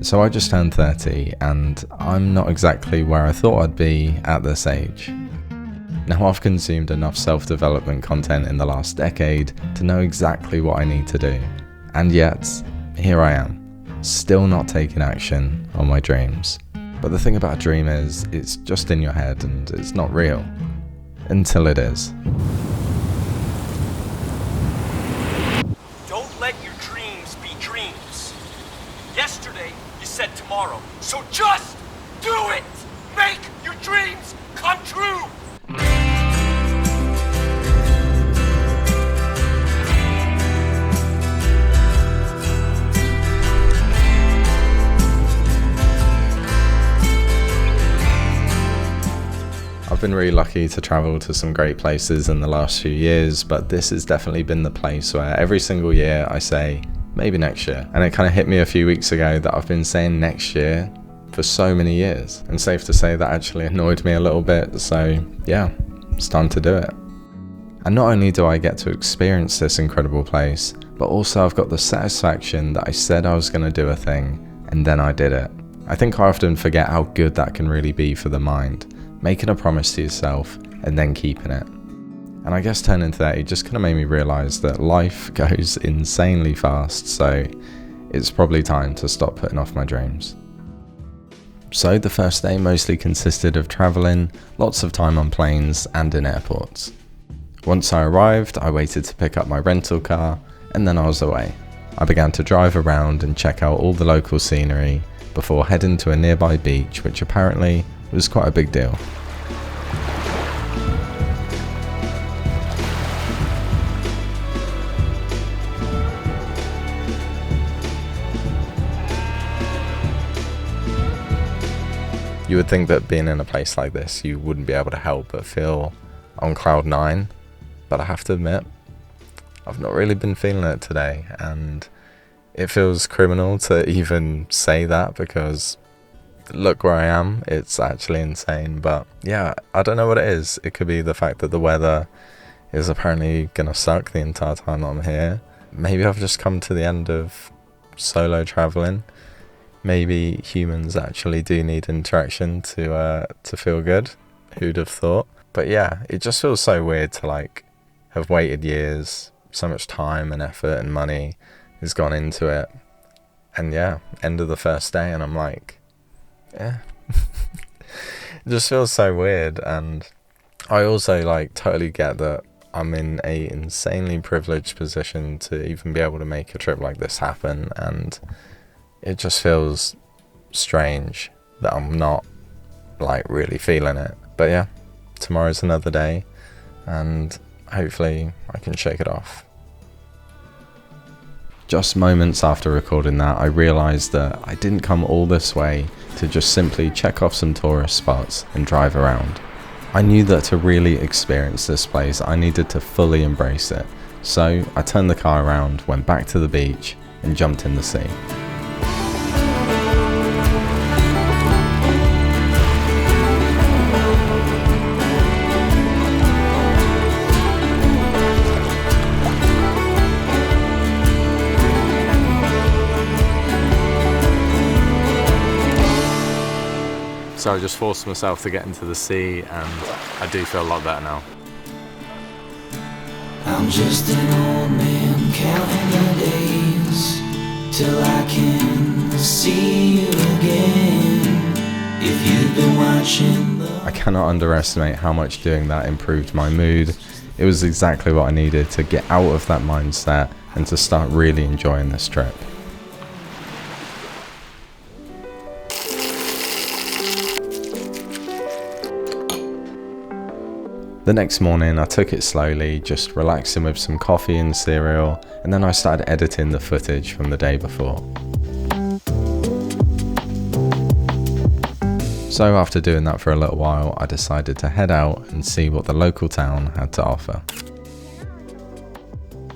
So I just turned 30 and I'm not exactly where I thought I'd be at this age. Now I've consumed enough self-development content in the last decade to know exactly what I need to do. And yet, here I am, still not taking action on my dreams. But the thing about a dream is, it's just in your head and it's not real. Until it is. Don't let your dreams be dreams. Yesterday, you said tomorrow. So just do it! Make your dreams come true! I've been really lucky to travel to some great places in the last few years, but this has definitely been the place where every single year I say, maybe next year. And it kind of hit me a few weeks ago that I've been saying next year for so many years. And safe to say that actually annoyed me a little bit, so yeah, it's time to do it. And not only do I get to experience this incredible place, but also I've got the satisfaction that I said I was going to do a thing, and then I did it. I think I often forget how good that can really be for the mind. Making a promise to yourself and then keeping it. And I guess turning 30 just kind of made me realise that life goes insanely fast, so it's probably time to stop putting off my dreams. So the first day mostly consisted of travelling, lots of time on planes and in airports. Once I arrived, I waited to pick up my rental car and then I was away. I began to drive around and check out all the local scenery before heading to a nearby beach, which apparently was quite a big deal. You would think that being in a place like this, you wouldn't be able to help but feel on cloud 9, but I have to admit, I've not really been feeling it today, and it feels criminal to even say that because look where I am, it's actually insane. But yeah, I don't know what it is. It could be the fact that the weather is apparently gonna suck the entire time that I'm here. Maybe I've just come to the end of solo traveling. Maybe humans actually do need interaction to feel good. Who'd have thought? But yeah, it just feels so weird to like have waited years, so much time and effort and money has gone into it, and yeah, end of the first day and I'm like, yeah. It just feels so weird. And I also like totally get that I'm in a insanely privileged position to even be able to make a trip like this happen, and it just feels strange that I'm not like really feeling it. But yeah, tomorrow's another day and hopefully I can shake it off. Just moments after recording that, I realised that I didn't come all this way to just simply check off some tourist spots and drive around. I knew that to really experience this place, I needed to fully embrace it. So I turned the car around, went back to the beach and jumped in the sea. So I just forced myself to get into the sea and I do feel a lot better now. I'm just an old man counting the days till I can see you again. If you've been watching I cannot underestimate how much doing that improved my mood. It was exactly what I needed to get out of that mindset and to start really enjoying this trip. The next morning I took it slowly, just relaxing with some coffee and cereal, and then I started editing the footage from the day before. So after doing that for a little while, I decided to head out and see what the local town had to offer.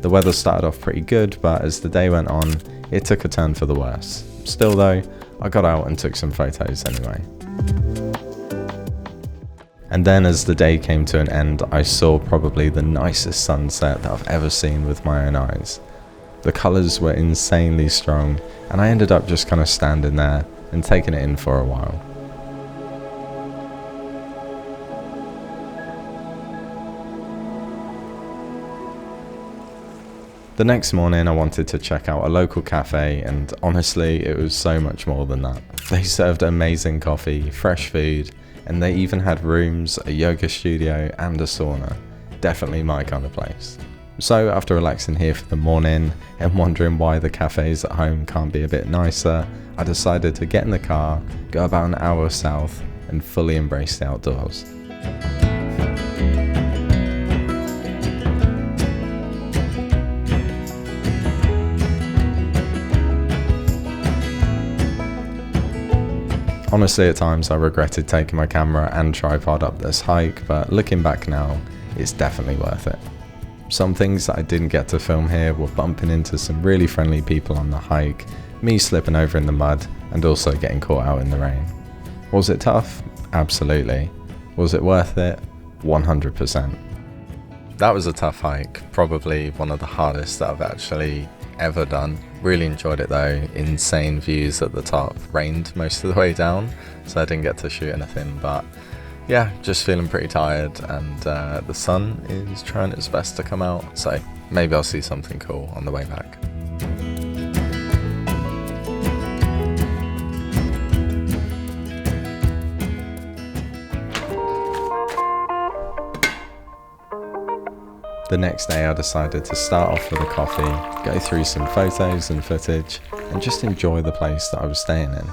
The weather started off pretty good, but as the day went on, it took a turn for the worse. Still though, I got out and took some photos anyway. And then as the day came to an end, I saw probably the nicest sunset that I've ever seen with my own eyes. The colours were insanely strong, and I ended up just kind of standing there and taking it in for a while. The next morning I wanted to check out a local cafe, and honestly it was so much more than that. They served amazing coffee, fresh food, and they even had rooms, a yoga studio and a sauna. Definitely my kind of place. So after relaxing here for the morning and wondering why the cafes at home can't be a bit nicer, I decided to get in the car, go about an hour south and fully embrace the outdoors. Honestly, at times I regretted taking my camera and tripod up this hike, but looking back now, it's definitely worth it. Some things that I didn't get to film here were bumping into some really friendly people on the hike, me slipping over in the mud, and also getting caught out in the rain. Was it tough? Absolutely. Was it worth it? 100%. That was a tough hike, probably one of the hardest that I've actually ever done. Really enjoyed it though. Insane views at the top. Rained most of the way down, so I didn't get to shoot anything, but yeah, just feeling pretty tired, and the sun is trying its best to come out, so maybe I'll see something cool on the way back. The next day I decided to start off with a coffee, go through some photos and footage, and just enjoy the place that I was staying in.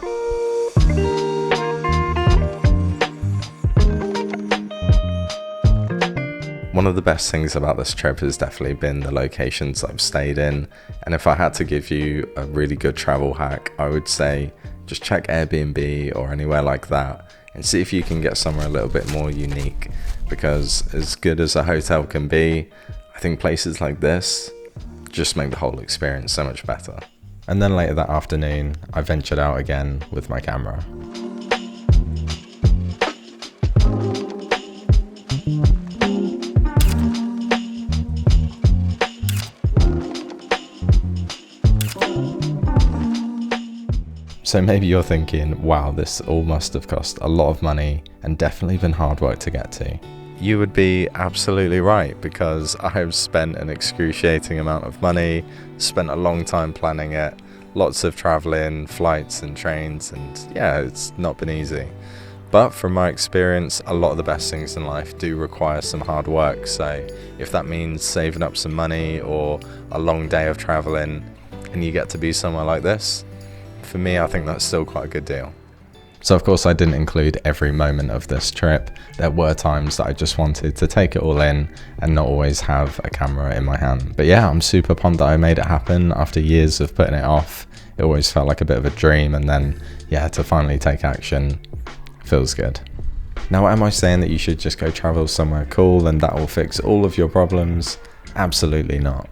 One of the best things about this trip has definitely been the locations I've stayed in, and if I had to give you a really good travel hack, I would say just check Airbnb or anywhere like that and see if you can get somewhere a little bit more unique, because as good as a hotel can be, I think places like this just make the whole experience so much better. And then later that afternoon, I ventured out again with my camera. So maybe you're thinking, wow, this all must have cost a lot of money and definitely been hard work to get to. You would be absolutely right, because I have spent an excruciating amount of money, spent a long time planning it, lots of traveling, flights and trains, and yeah, it's not been easy. But from my experience, a lot of the best things in life do require some hard work, so if that means saving up some money or a long day of traveling and you get to be somewhere like this, for me, I think that's still quite a good deal. So of course I didn't include every moment of this trip. There were times that I just wanted to take it all in and not always have a camera in my hand. But yeah, I'm super pumped that I made it happen after years of putting it off. It always felt like a bit of a dream, and then yeah, to finally take action feels good. Now, am I saying that you should just go travel somewhere cool and that will fix all of your problems? Absolutely not.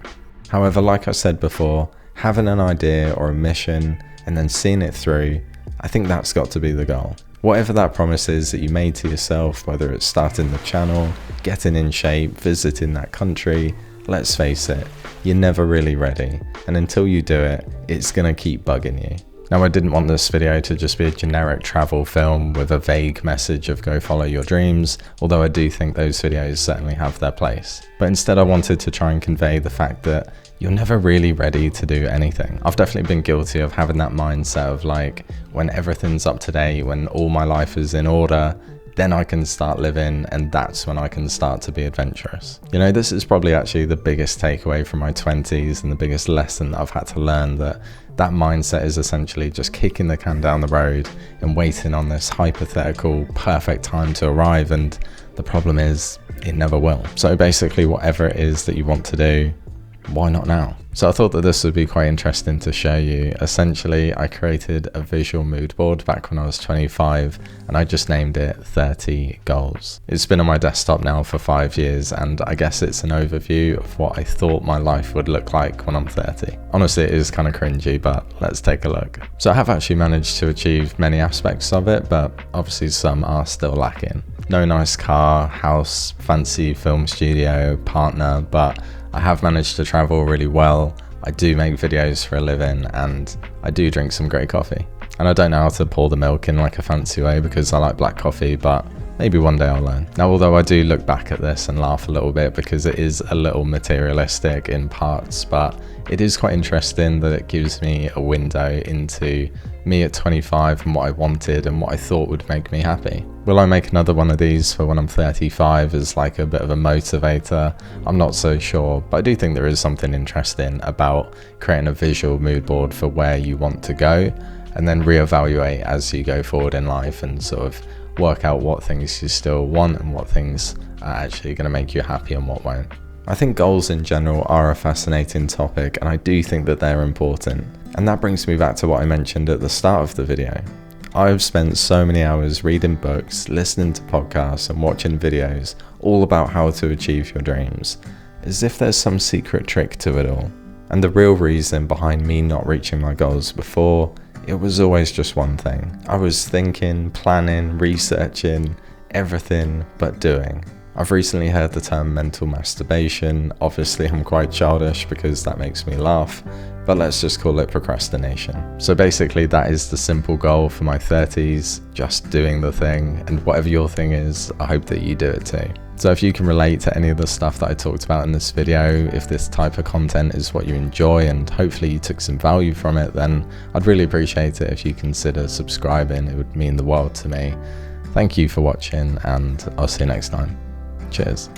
However, like I said before, having an idea or a mission and then seeing it through, I think that's got to be the goal. Whatever that promise is that you made to yourself, whether it's starting the channel, getting in shape, visiting that country, let's face it, you're never really ready. And until you do it, it's gonna keep bugging you. Now, I didn't want this video to just be a generic travel film with a vague message of go follow your dreams, although I do think those videos certainly have their place. But instead I wanted to try and convey the fact that you're never really ready to do anything. I've definitely been guilty of having that mindset of like, when everything's up to date, when all my life is in order, then I can start living, and that's when I can start to be adventurous. You know, this is probably actually the biggest takeaway from my 20s and the biggest lesson that I've had to learn, that mindset is essentially just kicking the can down the road and waiting on this hypothetical perfect time to arrive, and the problem is it never will. So basically, whatever it is that you want to do, why not now? So I thought that this would be quite interesting to show you. Essentially, I created a visual mood board back when I was 25, and I just named it 30 Goals. It's been on my desktop now for 5 years, and I guess it's an overview of what I thought my life would look like when I'm 30. Honestly, it is kind of cringy, but let's take a look. So I have actually managed to achieve many aspects of it, but obviously some are still lacking. No nice car, house, fancy film studio, partner, but I have managed to travel really well. I do make videos for a living, and I do drink some great coffee. And I don't know how to pour the milk in like a fancy way because I like black coffee, but maybe one day I'll learn. Now, although I do look back at this and laugh a little bit because it is a little materialistic in parts, but it is quite interesting that it gives me a window into me at 25 and what I wanted and what I thought would make me happy. Will I make another one of these for when I'm 35 as like a bit of a motivator? I'm not so sure, but I do think there is something interesting about creating a visual mood board for where you want to go and then reevaluate as you go forward in life and sort of work out what things you still want and what things are actually going to make you happy and what won't. I think goals in general are a fascinating topic, and I do think that they're important. And that brings me back to what I mentioned at the start of the video. I've spent so many hours reading books, listening to podcasts and watching videos all about how to achieve your dreams, as if there's some secret trick to it all. And the real reason behind me not reaching my goals before, it was always just one thing. I was thinking, planning, researching, everything but doing. I've recently heard the term mental masturbation. Obviously I'm quite childish because that makes me laugh, but let's just call it procrastination. So basically that is the simple goal for my 30s, just doing the thing, and whatever your thing is, I hope that you do it too. So if you can relate to any of the stuff that I talked about in this video, if this type of content is what you enjoy and hopefully you took some value from it, then I'd really appreciate it if you consider subscribing. It would mean the world to me. Thank you for watching, and I'll see you next time. Cheers.